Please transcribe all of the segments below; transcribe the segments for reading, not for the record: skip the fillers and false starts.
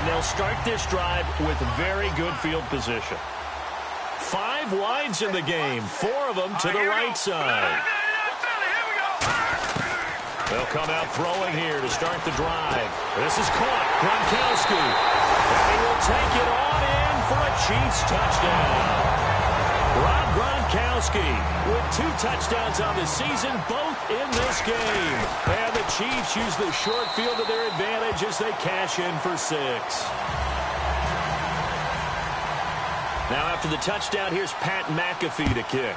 And they'll start this drive with very good field position. 5 wides in the game, 4 of them to the right side. They'll come out throwing here to start the drive. This is caught. Gronkowski. And he will take it on in for a Chiefs touchdown. Rob Gronkowski with 2 touchdowns on the season, both in this game. And the Chiefs use the short field to their advantage as they cash in for 6. Now after the touchdown, here's Pat McAfee to kick.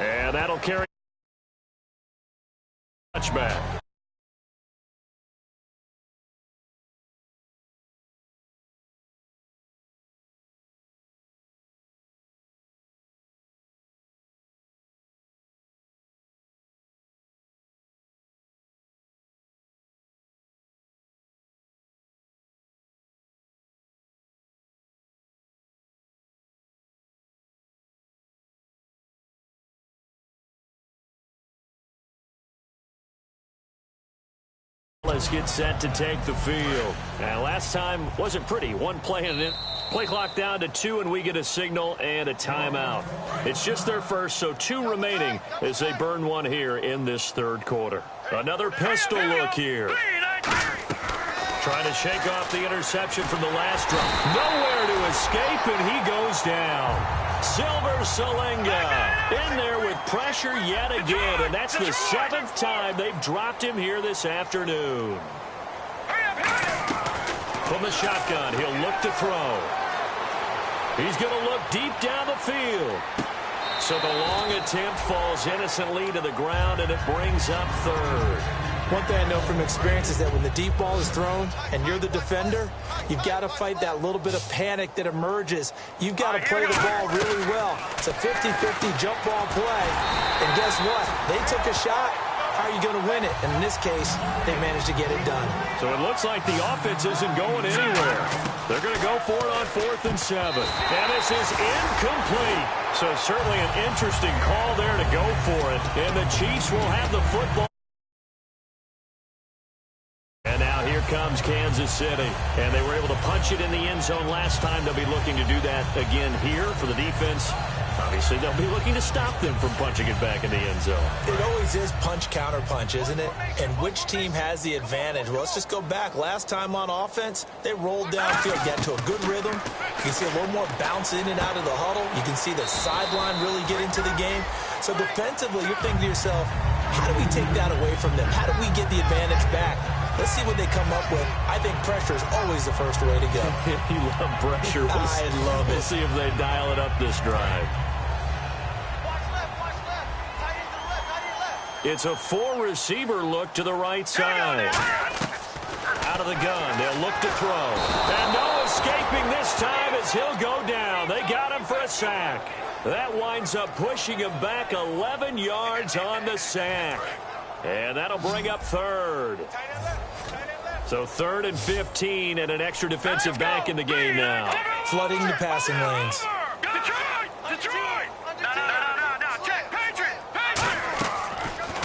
And that'll carry touchback. Let's get set to take the field. And last time wasn't pretty. 1 play and in. Play clock down to 2, and we get a signal and a timeout. It's just their first, so 2 remaining as they burn 1 here in this 3rd quarter. Another pistol look here. Trying to shake off the interception from the last drop. Nowhere to escape, and he goes down. Silver Salenga in there with pressure yet again, and that's the 7th time they've dropped him here this afternoon. From the shotgun, he'll look to throw. He's going to look deep down the field. So the long attempt falls innocently to the ground, and it brings up 3rd. One thing I know from experience is that when the deep ball is thrown and you're the defender, you've got to fight that little bit of panic that emerges. You've got to play the ball really well. It's a 50-50 jump ball play. And guess what? They took a shot. How are you going to win it? And in this case, they managed to get it done. So it looks like the offense isn't going anywhere. They're going to go for it on 4th and 7. And this is incomplete. So certainly an interesting call there to go for it. And the Chiefs will have the football. And now here comes Kansas City. And they were able to punch it in the end zone last time. They'll be looking to do that again here for the defense. Obviously, they'll be looking to stop them from punching it back in the end zone. It always is punch-counter-punch, isn't it? And which team has the advantage? Well, let's just go back. Last time on offense, they rolled downfield, got to a good rhythm. You can see a little more bounce in and out of the huddle. You can see the sideline really get into the game. So defensively, you're thinking to yourself, how do we take that away from them? How do we get the advantage back? Let's see what they come up with. I think pressure is always the first way to go. You love pressure. I love it. We'll see if they dial it up this drive. It's a 4-receiver look to the right side. Out of the gun. They'll look to throw. And no escaping this time as he'll go down. They got him for a sack. That winds up pushing him back 11 yards on the sack. And that'll bring up 3rd. So 3rd and 15 and an extra defensive back in the game now. Flooding the passing lanes. Detroit!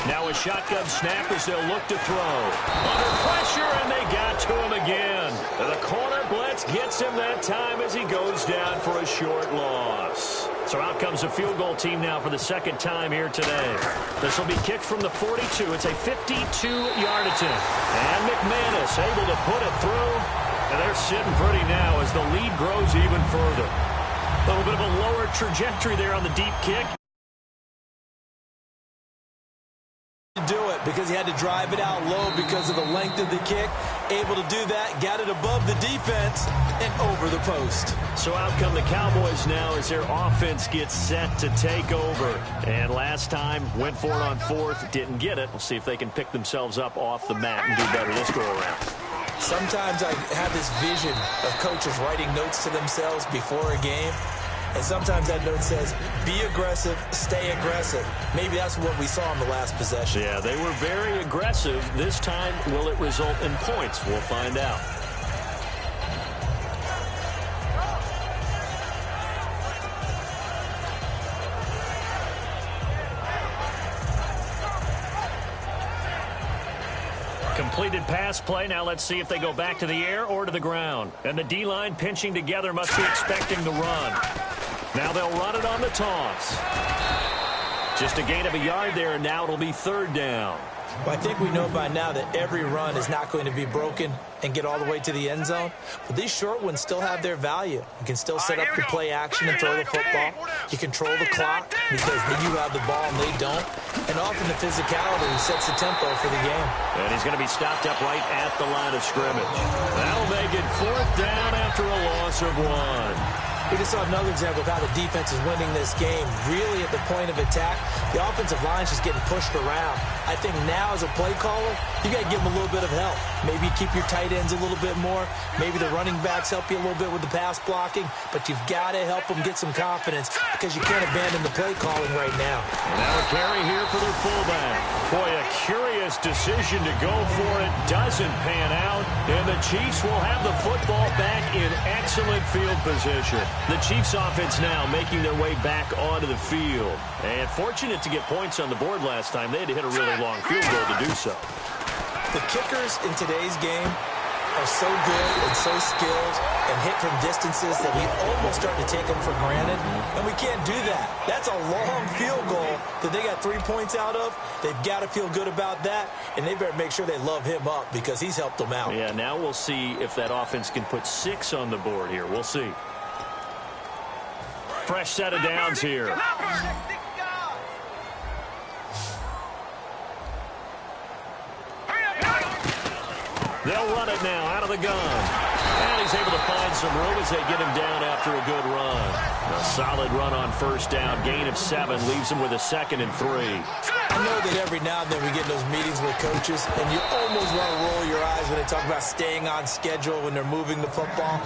Now a shotgun snap as they'll look to throw. Under pressure, and they got to him again. And the corner blitz gets him that time as he goes down for a short loss. So out comes a field goal team now for the 2nd time here today. This will be kicked from the 42. It's a 52-yard attempt. And McManus able to put it through. And they're sitting pretty now as the lead grows even further. A little bit of a lower trajectory there on the deep kick. Do it because he had to drive it out low because of the length of the kick. Able to do that, got it above the defense and over the post. So out come the Cowboys now as their offense gets set to take over. And last time went for it on 4th, didn't get it. We'll see if they can pick themselves up off the mat and do better this go around. Sometimes I have this vision of coaches writing notes to themselves before a game. And sometimes that note says, be aggressive, stay aggressive. Maybe that's what we saw in the last possession. Yeah, they were very aggressive. This time, will it result in points? We'll find out. Completed pass play. Now let's see if they go back to the air or to the ground. And the D-line pinching together must be expecting the run. Now they'll run it on the toss. Just a gain of a yard there, and now it'll be third down. Well, I think we know by now that every run is not going to be broken and get all the way to the end zone. But these short ones still have their value. You can still set up the play action and throw the football. You control the clock because you have the ball and they don't. And often the physicality sets the tempo for the game. And he's going to be stopped up right at the line of scrimmage. That'll make it fourth down after a loss of 1. We just saw another example of how the defense is winning this game. Really at the point of attack, the offensive line's just getting pushed around. I think now as a play caller, you got to give them a little bit of help. Maybe keep your tight ends a little bit more. Maybe the running backs help you a little bit with the pass blocking. But you've got to help them get some confidence because you can't abandon the play calling right now. Now a carry here for the fullback. Boy, a curious decision to go for it. Doesn't pan out. And the Chiefs will have the football back in excellent field position. The Chiefs offense now making their way back onto the field. And fortunate to get points on the board last time. They had to hit a really long field goal to do so. The kickers in today's game are so good and so skilled and hit from distances that we almost start to take them for granted. And we can't do that. That's a long field goal that they got 3 points out of. They've got to feel good about that. And they better make sure they love him up because he's helped them out. Yeah, now we'll see if that offense can put 6 on the board here. We'll see. Fresh set of downs here. They'll run it now out of the gun. And he's able to find some room as they get him down after a good run. A solid run on first down. Gain of 7 leaves him with a 2nd and 3. I know that every now and then we get in those meetings with coaches, and you almost want to roll your eyes when they talk about staying on schedule when they're moving the football.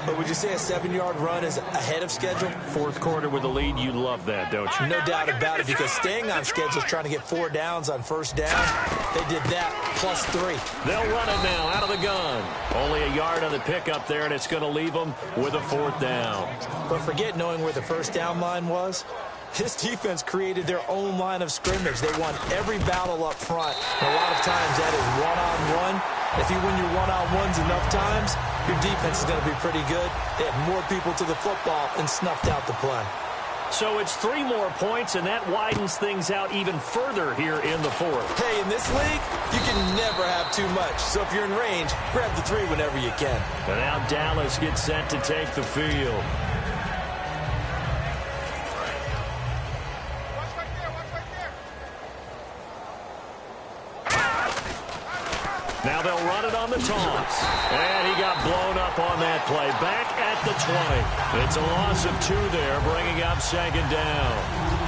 But would you say a 7-yard run is ahead of schedule? Fourth quarter with a lead, you love that, don't you? No doubt about it, because staying on schedule is trying to get 4 downs on first down. They did that plus 3. They'll run it now out of the gun. Only a yard on the pickup there, and it's going to leave them with a 4th down. But forget knowing where the first down line was. This defense created their own line of scrimmage. They won every battle up front. And a lot of times that is one-on-one. If you win your one-on-ones enough times, your defense is going to be pretty good. They had more people to the football and snuffed out the play. So it's 3 more points, and that widens things out even further here in the 4th. Hey, in this league, you can never have too much. So if you're in range, grab the 3 whenever you can. And now Dallas gets set to take the field. Now they'll run it on the toss. And he got blown up on that play. Back at the 20. It's a loss of 2 there, bringing up 2nd down.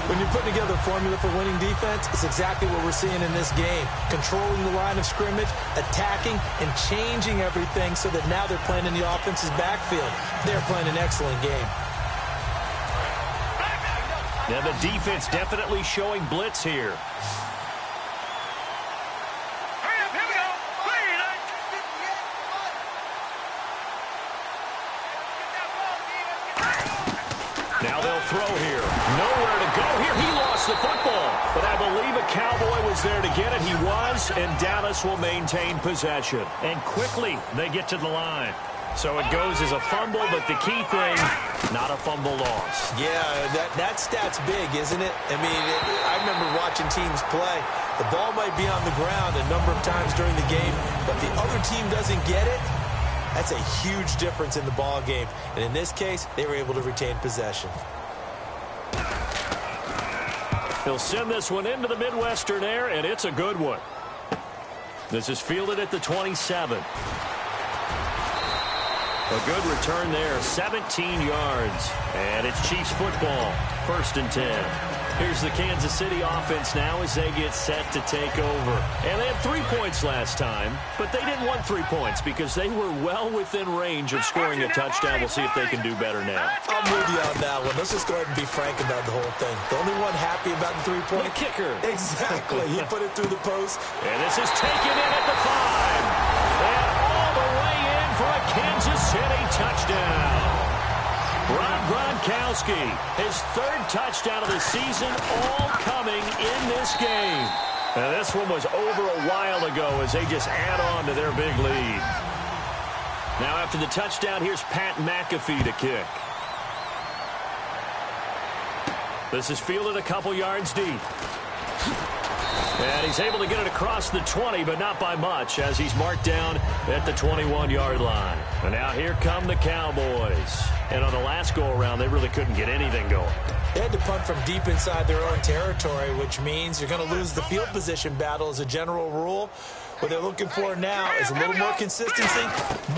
When you put together a formula for winning defense, it's exactly what we're seeing in this game. Controlling the line of scrimmage, attacking, and changing everything so that now they're playing in the offense's backfield. They're playing an excellent game. Now the defense definitely showing blitz here. Now they'll throw here. Nowhere to go here. He lost the football. But I believe a Cowboy was there to get it. He was, and Dallas will maintain possession. And quickly, they get to the line. So it goes as a fumble, but the key thing, not a fumble loss. Yeah, that stat's big, isn't it? I mean, I remember watching teams play. The ball might be on the ground a number of times during the game, but the other team doesn't get it. That's a huge difference in the ball game. And in this case, they were able to retain possession. He'll send this one into the Midwestern air, and it's a good one. This is fielded at the 27. A good return there, 17 yards. And it's Chiefs football, 1st and 10. Here's the Kansas City offense now as they get set to take over. And they had 3 points last time, but they didn't want 3 points because they were well within range of scoring a touchdown. We'll see if they can do better now. I'm with you on that one. Let's just go ahead and be frank about the whole thing. The only one happy about the 3-point. The kicker. Exactly. He put it through the post. And this is taken in at the 5. And all the way in for a Kansas City touchdown. Rob Gronkowski, his 3rd touchdown of the season, all coming in this game. And this one was over a while ago as they just add on to their big lead. Now after the touchdown, here's Pat McAfee to kick. This is fielded a couple yards deep. And he's able to get it across the 20, but not by much, as he's marked down at the 21-yard line. And now here come the Cowboys. And on the last go-around, they really couldn't get anything going. They had to punt from deep inside their own territory, which means you're going to lose the field position battle as a general rule. What they're looking for now is a little more consistency,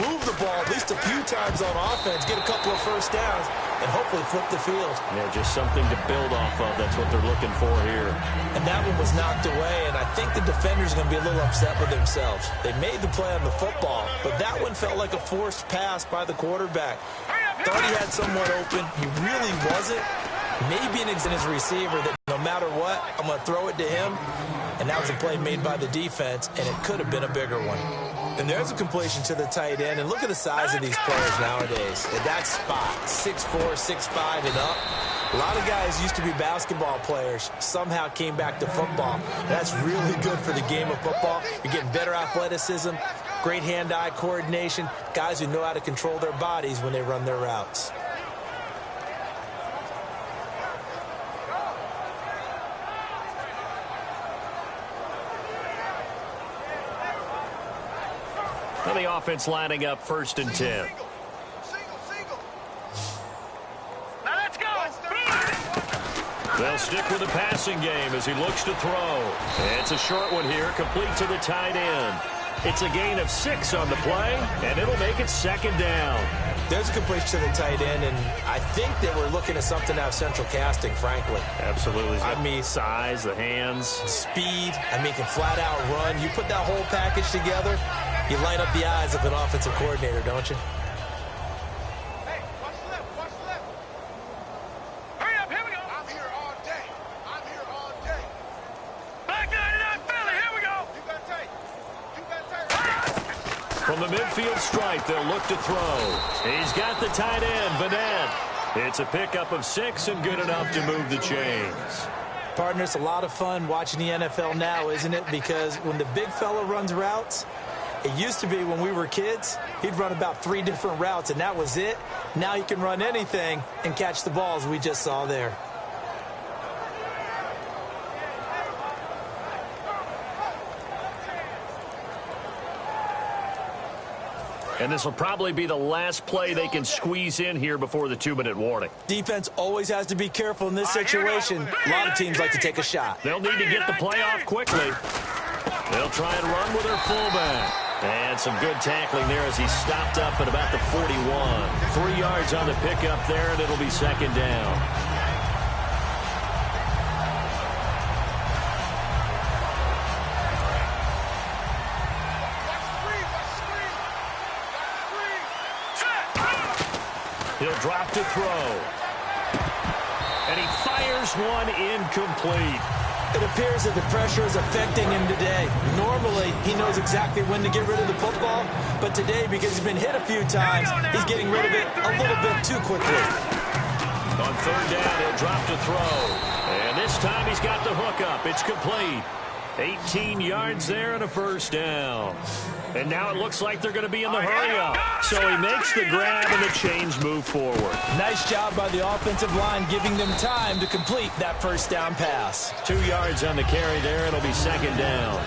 move the ball at least a few times on offense, get a couple of first downs, and hopefully flip the field. Yeah, just something to build off of. That's what they're looking for here. And that one was knocked away, and I think the defenders are going to be a little upset with themselves. They made the play on the football, but that one felt like a forced pass by the quarterback. Thought he had someone open. He really wasn't. Maybe an his receiver that no matter what, I'm going to throw it to him. And that was a play made by the defense, and it could have been a bigger one. And there's a completion to the tight end. And look at the size of these players nowadays. At that spot, 6'4", 6'5", and up. A lot of guys used to be basketball players, somehow came back to football. That's really good for the game of football. You're getting better athleticism, great hand-eye coordination, guys who know how to control their bodies when they run their routes. And the offense lining up 1st and 10. Now let's go. They'll stick with the passing game as he looks to throw. It's a short one here, complete to the tight end. It's a gain of 6 on the play, and it'll make it 2nd down. There's a completion to the tight end, and I think they were looking at something out of central casting, frankly. Absolutely. I mean, size, the hands. Speed, can flat out run. You put that whole package together, you light up the eyes of an offensive coordinator, don't you? Hey, watch the left, watch the left. Hurry up, here we go. I'm here all day. I'm here all day. Back 99 Philly, here we go. You got tight. You got tight. From the midfield stripe, they'll look to throw. He's got the tight end, Vanette. It's a pickup of 6 and good enough to move the chains. Partner, it's a lot of fun watching the NFL now, isn't it? Because when the big fella runs routes, it used to be when we were kids, he'd run about 3 different routes, and that was it. Now he can run anything and catch the balls we just saw there. And this will probably be the last play they can squeeze in here before the 2-minute warning. Defense always has to be careful in this situation. A lot of teams like to take a shot. They'll need to get the play off quickly. They'll try and run with their fullback. And some good tackling there as he stopped up at about the 41. 3 yards on the pickup there, and it'll be 2nd down. He'll drop to throw. And he fires one incomplete. It appears that the pressure is affecting him today. Normally, he knows exactly when to get rid of the football, but today, because he's been hit a few times, he's getting rid of it a little bit too quickly. On 3rd down, he'll drop to throw. And this time he's got the hook up. It's complete. 18 yards there and a 1st down. And now it looks like they're going to be in the hurry-up. So he makes the grab and the chains move forward. Nice job by the offensive line giving them time to complete that 1st down pass. 2 yards on the carry there. It'll be 2nd down.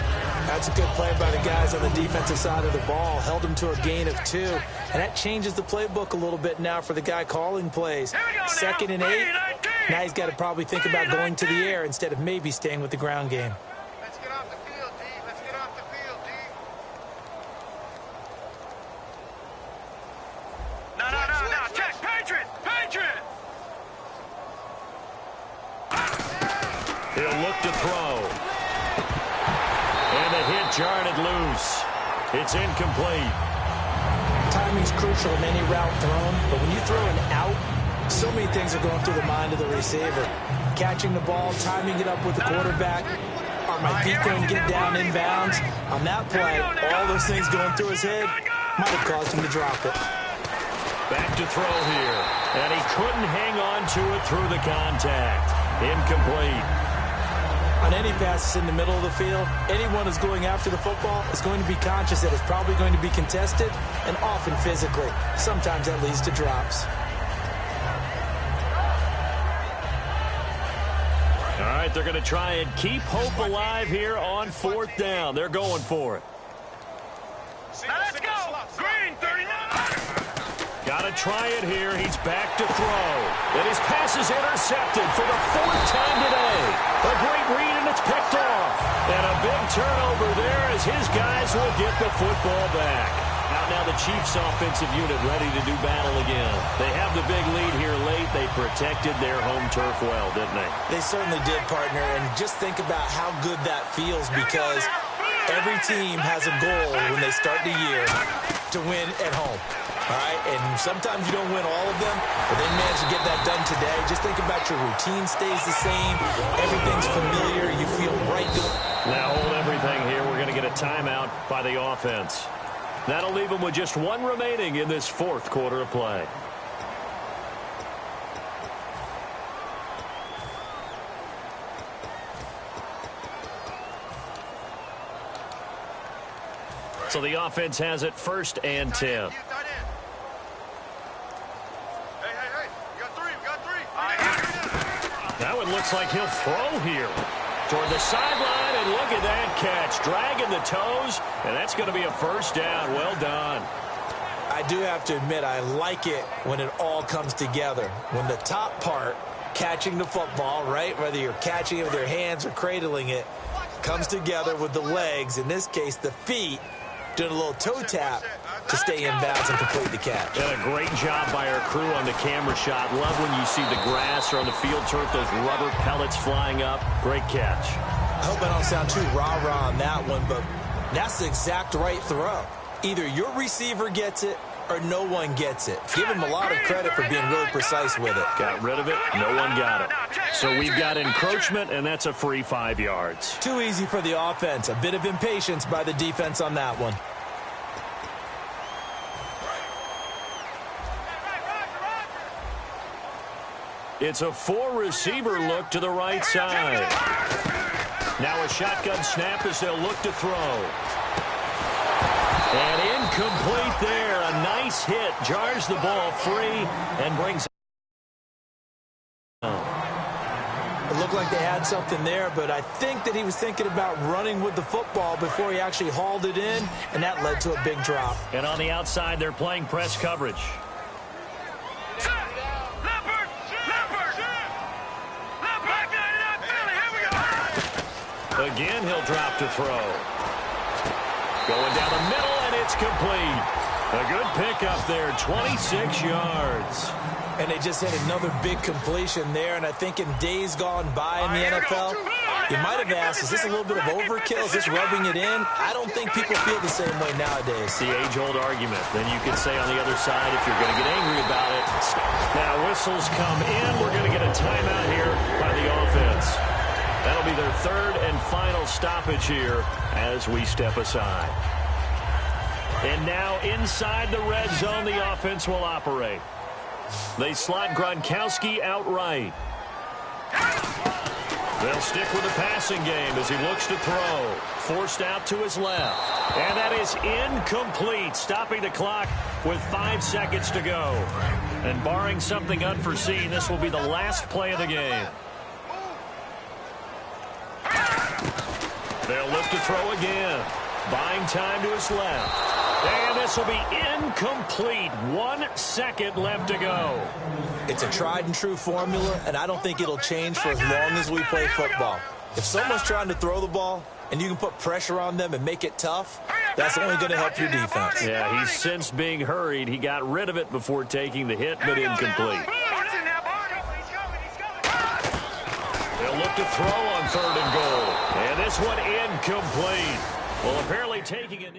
That's a good play by the guys on the defensive side of the ball. Held them to a gain of 2. And that changes the playbook a little bit now for the guy calling plays. 2nd and 8. Now he's got to probably think about going to the air instead of maybe staying with the ground game. Let's get off the field, D. Let's get off the field, D. No. Check. Patriot. He'll look to throw. And the hit jarred it loose. It's incomplete. Timing's crucial in any route thrown, but when you throw an out, so many things are going through the mind of the receiver. Catching the ball, timing it up with the quarterback. Are my feet going to get down inbounds? On that play, all those things going through his head might have caused him to drop it. Back to throw here. And he couldn't hang on to it through the contact. Incomplete. On any passes in the middle of the field, anyone who's going after the football is going to be conscious that it's probably going to be contested, and often physically. Sometimes that leads to drops. All right, they're going to try and keep hope alive here on 4th down. They're going for it. Now let's go. Green, 39. Got to try it here. He's back to throw. And his pass is intercepted for the 4th time today. A great read, and it's picked off. And a big turnover there as his guys will get the football back. Out now the Chiefs offensive unit ready to do battle again. They have the big lead here late. They protected their home turf well, didn't they? They certainly did, partner. And just think about how good that feels, because every team has a goal when they start the year to win at home. All right, and sometimes you don't win all of them, but they managed to get that done today. Just think about your routine stays the same. Everything's familiar. You feel right. Now hold everything here. We're going to get a timeout by the offense. That'll leave them with just 1 remaining in this 4th quarter of play. So the offense has it 1st and 10. Now it looks like he'll throw here toward the sideline, and look at that catch. Dragging the toes, and that's going to be a 1st down. Well done. I do have to admit, I like it when it all comes together. When the top part, catching the football, right, whether you're catching it with your hands or cradling it, comes together with the legs, in this case the feet, doing a little toe tap to stay in bounds and complete the catch. And a great job by our crew on the camera shot. Love when you see the grass or on the field turf, those rubber pellets flying up. Great catch. I hope I don't sound too rah-rah on that one, but that's the exact right throw. Either your receiver gets it or no one gets it. Give him a lot of credit for being really precise with it. Got rid of it. No one got it. So we've got encroachment, and that's a free 5 yards. Too easy for the offense. A bit of impatience by the defense on that one. It's a 4-receiver look to the right side. Now a shotgun snap as they'll look to throw. And incomplete there. A nice hit. Jars the ball free and brings it down. It looked like they had something there, but I think that he was thinking about running with the football before he actually hauled it in, and that led to a big drop. And on the outside, they're playing press coverage. Again, he'll drop to throw. Going down the middle, and it's complete. A good pickup there, 26 yards. And they just had another big completion there, and I think in days gone by in the NFL, you might have asked, is this a little bit of overkill? Is this rubbing it in? I don't think people feel the same way nowadays. The age-old argument. Then you could say on the other side, if you're going to get angry about it. Now whistles come in. We're going to get a timeout here by the offense. That'll be their 3rd and final stoppage here as we step aside. And now inside the red zone, the offense will operate. They slot Gronkowski outright. They'll stick with the passing game as he looks to throw. Forced out to his left. And that is incomplete, stopping the clock with 5 seconds to go. And barring something unforeseen, this will be the last play of the game. They'll look to throw again. Buying time to his left. And this will be incomplete. 1 second left to go. It's a tried and true formula, and I don't think it'll change for as long as we play football. If someone's trying to throw the ball and you can put pressure on them and make it tough, that's only going to help your defense. Yeah, he's since being hurried. He got rid of it before taking the hit, but incomplete. They'll look to throw on 3rd and goal. And this one incomplete. Well, apparently taking it.